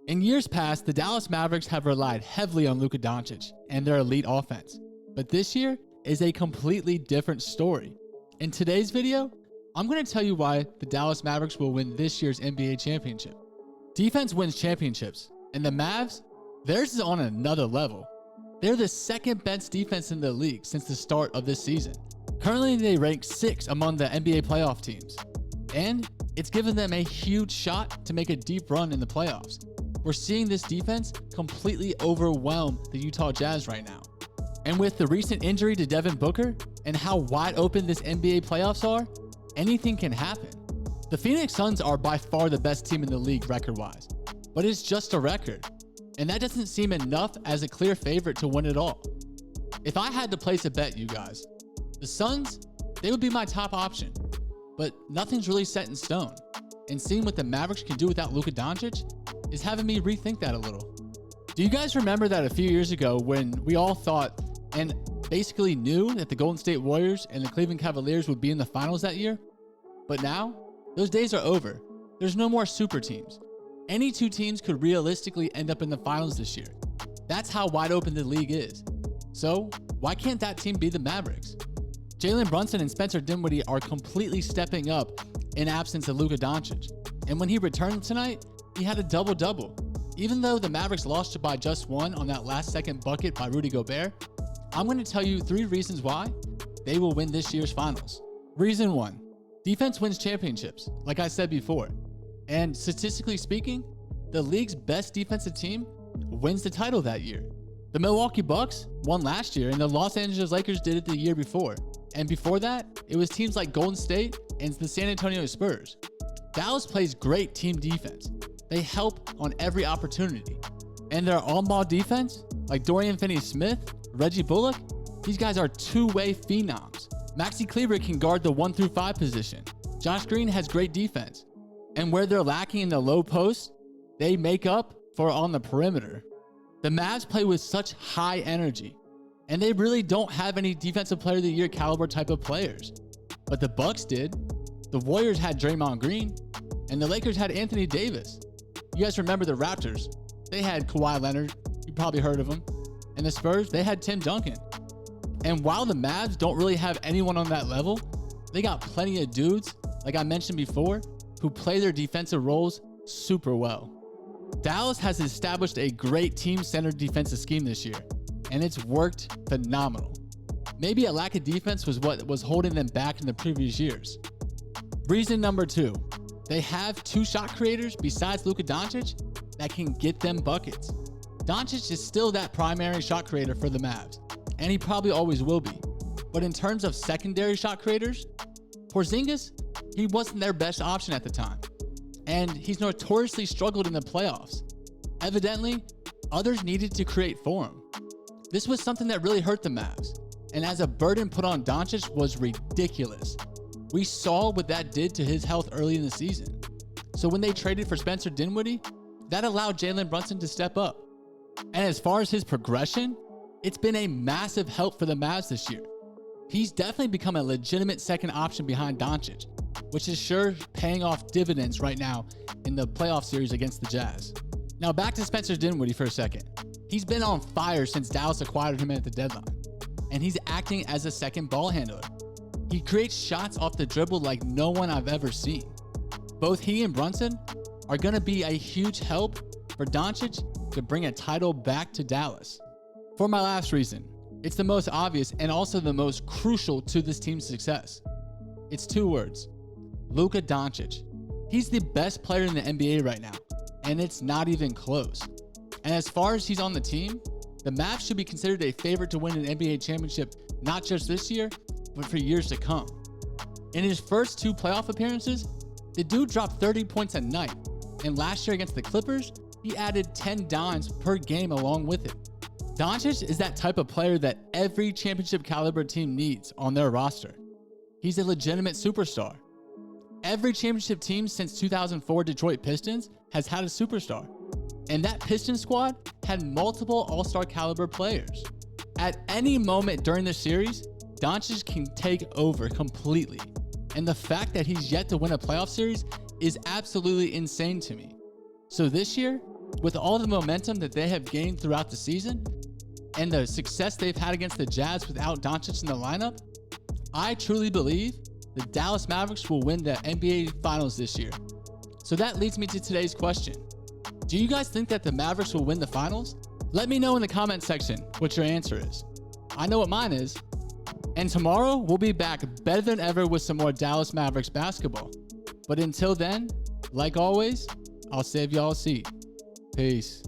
In years past, the Dallas Mavericks have relied heavily on Luka Doncic and their elite offense. But this year is a completely different story. In today's video, I'm going to tell you why the Dallas Mavericks will win this year's NBA championship. Defense wins championships, and the Mavs, theirs is on another level. They're the second best defense in the league since the start of this season. Currently, they rank 6th among the NBA playoff teams, and it's given them a huge shot to make a deep run in the playoffs. We're seeing this defense completely overwhelm the Utah Jazz right now. And with the recent injury to Devin Booker and how wide open this NBA playoffs are, anything can happen. The Phoenix Suns are by far the best team in the league record-wise, but it's just a record. And that doesn't seem enough as a clear favorite to win it all. If I had to place a bet, you guys, the Suns, they would be my top option. But nothing's really set in stone. And seeing what the Mavericks can do without Luka Doncic is having me rethink that a little. Do you guys remember that a few years ago when we all thought and basically knew that the Golden State Warriors and the Cleveland Cavaliers would be in the finals that year? But now, those days are over. There's no more super teams. Any two teams could realistically end up in the finals this year. That's how wide open the league is. So, why can't that team be the Mavericks? Jalen Brunson and Spencer Dinwiddie are completely stepping up in absence of Luka Doncic. And when he returned tonight, he had a double-double. Even though the Mavericks lost by just one on that last-second bucket by Rudy Gobert, I'm going to tell you 3 reasons why they will win this year's finals. Reason 1, defense wins championships, like I said before. And statistically speaking, the league's best defensive team wins the title that year. The Milwaukee Bucks won last year, and the Los Angeles Lakers did it the year before. And before that, it was teams like Golden State and the San Antonio Spurs. Dallas plays great team defense. They help on every opportunity. And their on-ball defense, like Dorian Finney-Smith, Reggie Bullock, these guys are two-way phenoms. Maxi Kleber can guard the 1 through 5 position. Josh Green has great defense. And where they're lacking in the low post, they make up for on the perimeter. The Mavs play with such high energy, and they really don't have any defensive player of the year caliber type of players. But the Bucks did. The Warriors had Draymond Green, and the Lakers had Anthony Davis. You guys remember the Raptors? They had Kawhi Leonard. You probably heard of him. And the Spurs, they had Tim Duncan. And while the Mavs don't really have anyone on that level, they got plenty of dudes, like I mentioned before, who play their defensive roles super well. Dallas has established a great team-centered defensive scheme this year, and it's worked phenomenal. Maybe a lack of defense was what was holding them back in the previous years. Reason number 2, they have 2 shot creators besides Luka Doncic that can get them buckets. Doncic is still that primary shot creator for the Mavs, and he probably always will be. But in terms of secondary shot creators, Porzingis, he wasn't their best option at the time, and he's notoriously struggled in the playoffs. Evidently, others needed to create for him. This was something that really hurt the Mavs, and as a burden put on Doncic was ridiculous. We saw what that did to his health early in the season. So when they traded for Spencer Dinwiddie, that allowed Jalen Brunson to step up. And as far as his progression, it's been a massive help for the Mavs this year. He's definitely become a legitimate second option behind Doncic, which is sure paying off dividends right now in the playoff series against the Jazz. Now back to Spencer Dinwiddie for a second. He's been on fire since Dallas acquired him at the deadline, and he's acting as a second ball handler. He creates shots off the dribble like no one I've ever seen. Both he and Brunson are going to be a huge help for Doncic to bring a title back to Dallas. For my last reason, it's the most obvious and also the most crucial to this team's success. It's 2 words: Luka Doncic. He's the best player in the NBA right now, and it's not even close. And as far as he's on the team, the Mavs should be considered a favorite to win an NBA championship, not just this year, but for years to come. In his first 2 playoff appearances, the dude dropped 30 points a night, and last year against the Clippers, he added 10 dimes per game along with it. Doncic is that type of player that every championship caliber team needs on their roster. He's a legitimate superstar. Every championship team since 2004 Detroit Pistons has had a superstar, and that Pistons squad had multiple all-star caliber players. At any moment during the series, Doncic can take over completely, and the fact that he's yet to win a playoff series is absolutely insane to me. So this year, With all the momentum that they have gained throughout the season and the success they've had against the Jazz without Doncic in the lineup, I truly believe the Dallas Mavericks will win the NBA Finals this year. So that leads me to today's question. Do you guys think that the Mavericks will win the Finals? Let me know in the comment section what your answer is. I know what mine is. And tomorrow, we'll be back better than ever with some more Dallas Mavericks basketball. But until then, like always, I'll save y'all a seat. Peace.